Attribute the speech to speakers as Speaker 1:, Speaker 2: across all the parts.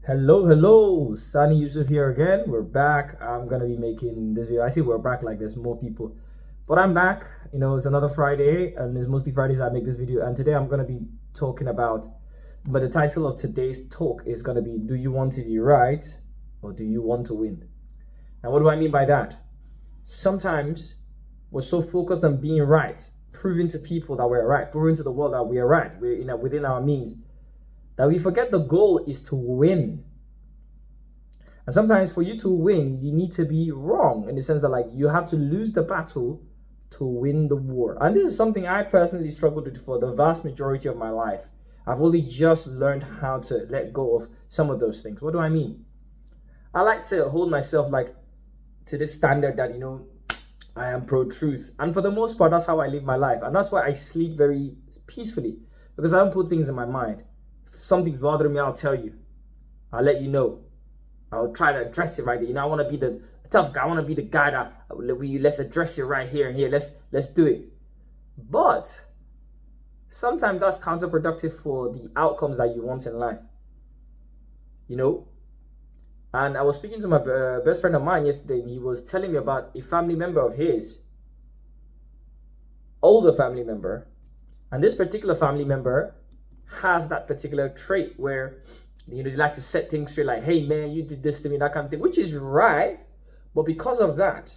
Speaker 1: Hello, Sunny Yusuf here again. We're back. I'm gonna be making this video. I see we're back like there's more people, but I'm back. It's another Friday, and it's mostly Fridays I make this video. And today I'm gonna be talking about, but the title of today's talk is gonna be: Do you want to be right, or do you want to win? And what do I mean by that? Sometimes we're so focused on being right, proving to people that we're right, proving to the world that we are right. We're within our means that we forget the goal is to win. And sometimes for you to win, you need to be wrong in the sense that like you have to lose the battle to win the war. And this is something I personally struggled with for the vast majority of my life. I've only just learned how to let go of some of those things. What do I mean? I like to hold myself like to this standard that, I am pro-truth. And for the most part, that's how I live my life. And that's why I sleep very peacefully, because I don't put things in my mind. If something's bothering me, I'll tell you. I'll let you know. I'll try to address it right there. I want to be the tough guy. I want to be the guy that let's address it right here and here. Let's do it. But sometimes that's counterproductive for the outcomes that you want in life. And I was speaking to my best friend of mine yesterday, and he was telling me about a family member of his, older family member. And this particular family member has that particular trait where they like to set things straight, like, hey man, you did this to me, that kind of thing, which is right. But because of that,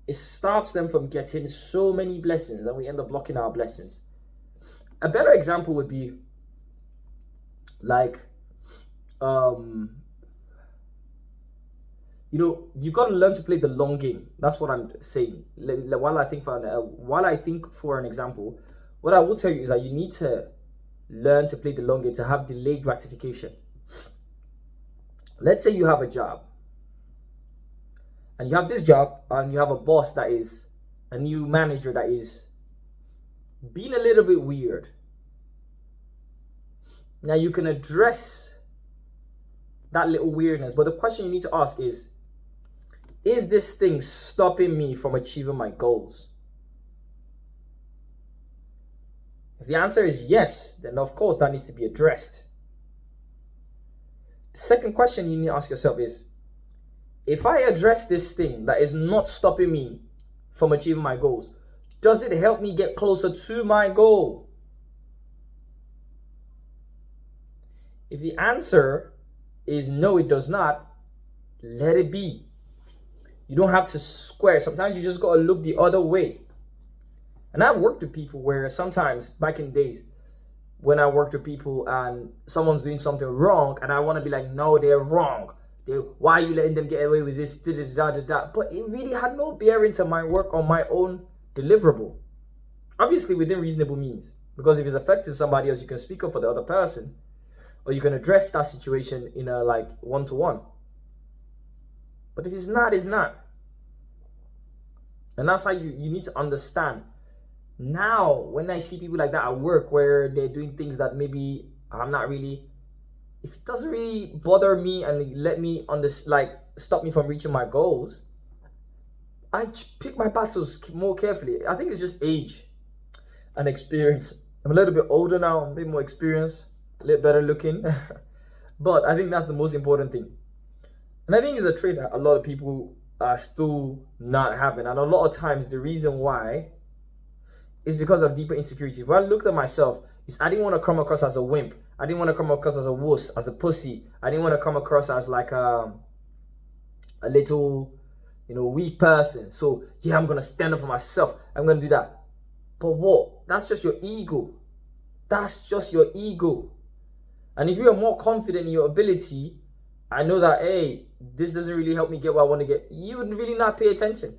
Speaker 1: it stops them from getting so many blessings, and we end up blocking our blessings. A better example would be like, you got to learn to play the long game. That's what I'm saying. While I think for an example, what I will tell you is that you need to learn to play the long game, to have delayed gratification. Let's say you have a job, and you have this job, and you have a boss that is a new manager that is being a little bit weird. Now you can address that little weirdness, but the question you need to ask is this thing stopping me from achieving my goals? If the answer is yes, then of course that needs to be addressed. The second question you need to ask yourself is, if I address this thing that is not stopping me from achieving my goals, does it help me get closer to my goal? If the answer is no, it does not, let it be. You don't have to square. Sometimes you just got to look the other way. And I've worked with people where sometimes back in days when I worked with people and someone's doing something wrong, and I want to be like, no, they're wrong. Why are you letting them get away with this? But it really had no bearing to my work on my own deliverable. Obviously within reasonable means. Because if it's affecting somebody else, you can speak up for the other person, or you can address that situation in a like one-to-one. But if it's not, it's not. And that's how you need to understand. Now, when I see people like that at work where they're doing things that maybe I'm not really, if it doesn't really bother me and let me stop me from reaching my goals, I pick my battles more carefully. I think it's just age and experience. I'm a little bit older now, I'm a bit more experienced, a little better looking. But I think that's the most important thing. And I think it's a trait that a lot of people are still not having. And a lot of times the reason why is because of deeper insecurity. When I looked at myself, I didn't want to come across as a wimp. I didn't want to come across as a wuss, as a pussy. I didn't want to come across as like a little, weak person. So yeah, I'm going to stand up for myself. I'm going to do that. But what? That's just your ego. That's just your ego. And if you are more confident in your ability, I know that, hey, this doesn't really help me get what I want to get, you would really not pay attention.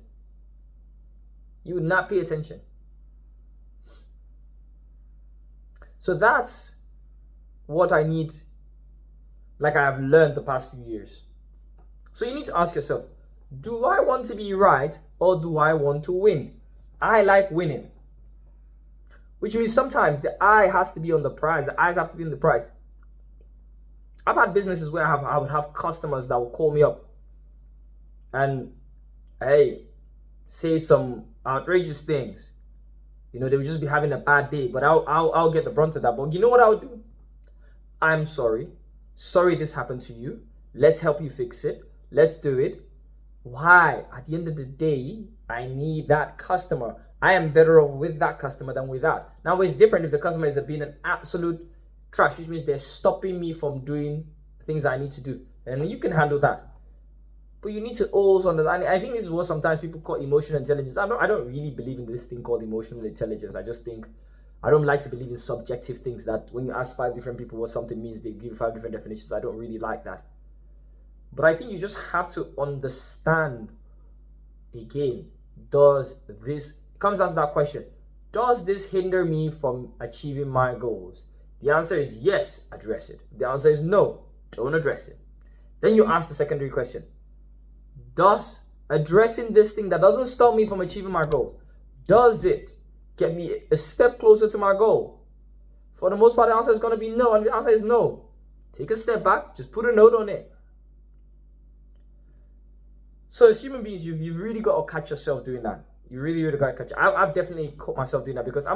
Speaker 1: You would not pay attention. So that's what I need, like I have learned the past few years. So you need to ask yourself, do I want to be right, or do I want to win? I like winning. Which means sometimes the eye has to be on the prize. The eyes have to be on the prize. I've had businesses where I would have customers that would call me up and, hey, say some outrageous things. They would just be having a bad day, but I'll get the brunt of that. But you know what I would do? I'm sorry. sorry this happened to you. Let's help you fix it. Let's do it. Why? At the end of the day, I need that customer. I am better off with that customer than without. Now, it's different if the customer is being an absolute trash, which means they're stopping me from doing things I need to do. And you can handle that. But you need to also understand. I think this is what sometimes people call emotional intelligence. I don't really believe in this thing called emotional intelligence. I just think I don't like to believe in subjective things that when you ask 5 different people what something means, they give 5 different definitions. I don't really like that. But I think you just have to understand, again, does this, comes down to that question, does this hinder me from achieving my goals? The answer is yes, address it. If the answer is no, don't address it. Then you ask the secondary question, does addressing this thing that doesn't stop me from achieving my goals, does it get me a step closer to my goal? For the most part, the answer is going to be no, and the answer is no. Take a step back, just put a note on it. So as human beings, you've really got to catch yourself doing that. You really, really got to catch it. I've definitely caught myself doing that because I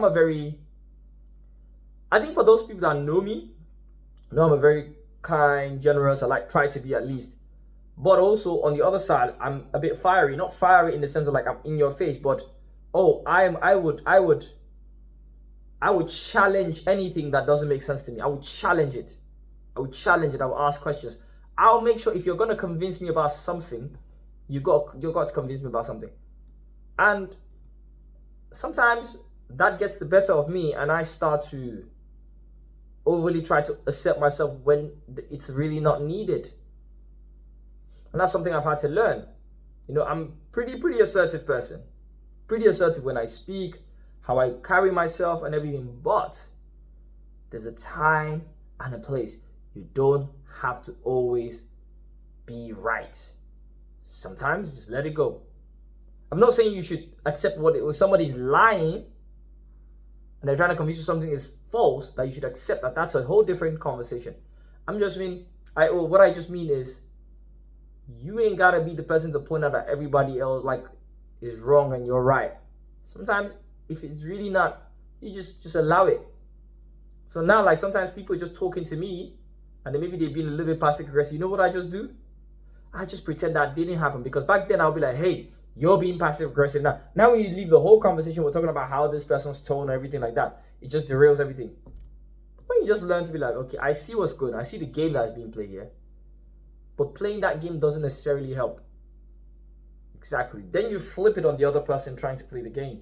Speaker 1: think for those people that know me, I'm a very kind, generous, I try to be at least. But also on the other side, I'm a bit fiery. Not fiery in the sense of like I'm in your face, but I would challenge anything that doesn't make sense to me. I would challenge it. I would ask questions. I'll make sure if you're gonna convince me about something, you got to convince me about something. And sometimes that gets the better of me and I start to overly try to accept myself when it's really not needed. And that's something I've had to learn. I'm pretty assertive person. Pretty assertive when I speak, how I carry myself and everything. But there's a time and a place. You don't have to always be right. Sometimes just let it go. I'm not saying you should accept if somebody's lying and they're trying to convince you something is false, that you should accept that. That's a whole different conversation. What I just mean is, you ain't gotta be the person to point out that everybody else is wrong and you're right. Sometimes if it's really not, you just allow it. So now sometimes people are just talking to me and then maybe they've been a little bit passive aggressive. You know what I just do? I just pretend that didn't happen, because back then I'll be like, hey, you're being passive aggressive now. Now when you leave the whole conversation, we're talking about how this person's tone or everything like that. It just derails everything. When you just learn to be like, okay, I see what's good. I see the game that's being played here. But playing that game doesn't necessarily help. Exactly. Then you flip it on the other person trying to play the game.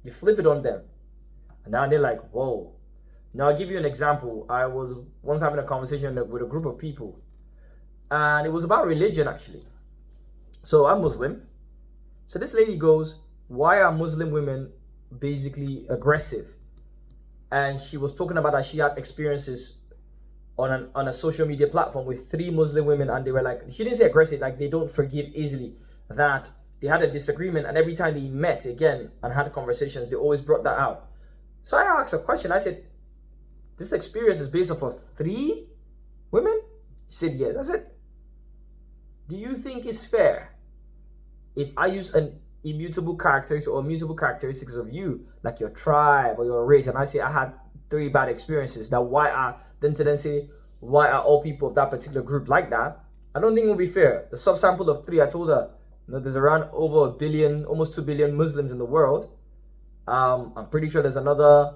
Speaker 1: You flip it on them. And now they're like, whoa. Now I'll give you an example. I was once having a conversation with a group of people. And it was about religion, actually. So I'm Muslim. So this lady goes, why are Muslim women basically aggressive? And she was talking about that she had experiences on a social media platform with 3 Muslim women, and they were like, she didn't say aggressive, like they don't forgive easily, that they had a disagreement, and every time they met again and had conversations, they always brought that out. So I asked a question. I said, this experience is based off of 3 women? She said, yes. I said, do you think it's fair if I use an immutable characteristics or mutable characteristics of you, like your tribe or your race, and I say I had 3 bad experiences, that why are all people of that particular group like that? I don't think it will be fair. The subsample of 3, I told her, there's around over 1 billion, almost 2 billion Muslims in the world. I'm pretty sure there's another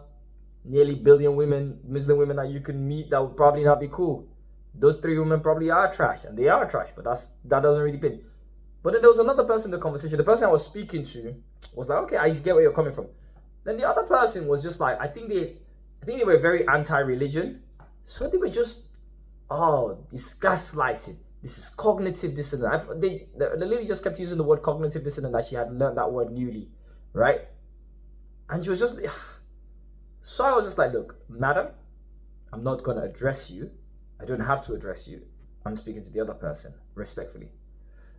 Speaker 1: nearly billion Muslim women that you can meet that would probably not be cool. Those 3 women probably are trash, and they are trash, but that doesn't really pin. But then there was another person in the conversation. The person I was speaking to was like, okay, I get where you're coming from. Then the other person was just like, I think they were very anti-religion. So they were just, this gaslighting. This is cognitive dissonance. The lady just kept using the word cognitive dissonance, that she had learned that word newly, right? And she was just, so I was just like, look, madam, I'm not going to address you. I don't have to address you. I'm speaking to the other person, respectfully.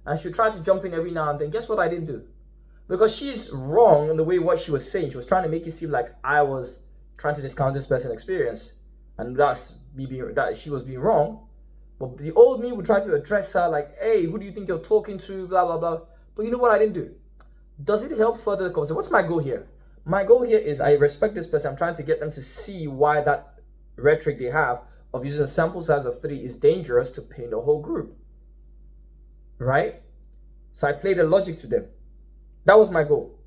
Speaker 1: And she tried to jump in every now and then. Guess what I didn't do? Because she's wrong in the way what she was saying. She was trying to make it seem like I was trying to discount this person's experience, and that she was being wrong. But the old me would try to address her like, hey, who do you think you're talking to, blah, blah, blah. But you know what I didn't do? Does it help further the conversation? What's my goal here? My goal here is I respect this person. I'm trying to get them to see why that rhetoric they have of using a sample size of 3 is dangerous to paint the whole group, right? So I played the logic to them. That was my goal.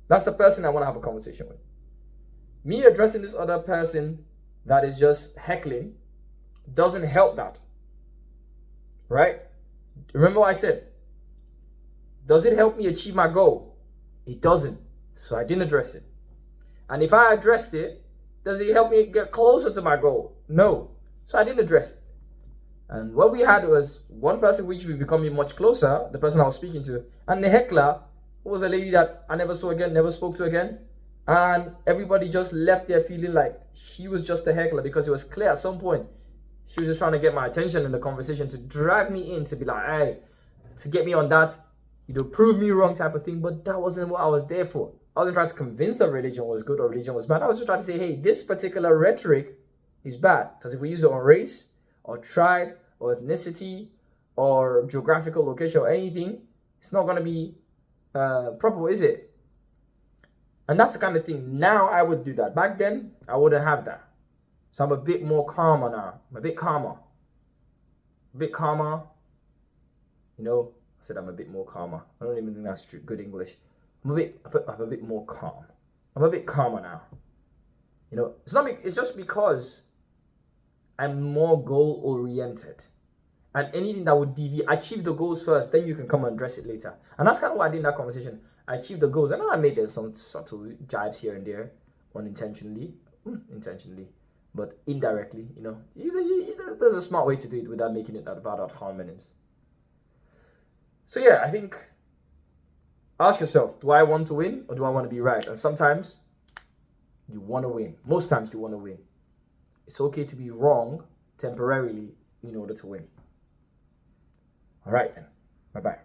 Speaker 1: That's the person I want to have a conversation with. Me addressing this other person that is just heckling doesn't help that, right? Remember what I said? Does it help me achieve my goal? It doesn't. So I didn't address it. And if I addressed it, does it help me get closer to my goal? No. So I didn't address it. And what we had was one person which was becoming much closer, the person I was speaking to, and the heckler was a lady that I never saw again, never spoke to again. And everybody just left there feeling like she was just a heckler, because it was clear at some point she was just trying to get my attention in the conversation, to drag me in, to be like, hey, to get me on that, prove me wrong type of thing. But that wasn't what I was there for. I wasn't trying to convince her religion was good or religion was bad. I was just trying to say, hey, this particular rhetoric is bad. Because if we use it on race or tribe or ethnicity or geographical location or anything, it's not going to be proper, is it? And that's the kind of thing. Now I would do that. Back then, I wouldn't have that. So I'm a bit more calmer now. I'm a bit calmer. A bit calmer. I said I'm a bit more calmer. I don't even think that's true. Good English. I'm a bit more calm. I'm a bit calmer now. It's just because I'm more goal oriented. And anything that would achieve the goals first, then you can come and address it later. And that's kind of what I did in that conversation. I achieved the goals. I know I made some subtle jibes here and there, unintentionally, but indirectly, there's a smart way to do it without making it about ad hominems. So yeah, I think, ask yourself, do I want to win or do I want to be right? And sometimes you want to win. Most times you want to win. It's okay to be wrong temporarily in order to win. All right then. Bye-bye.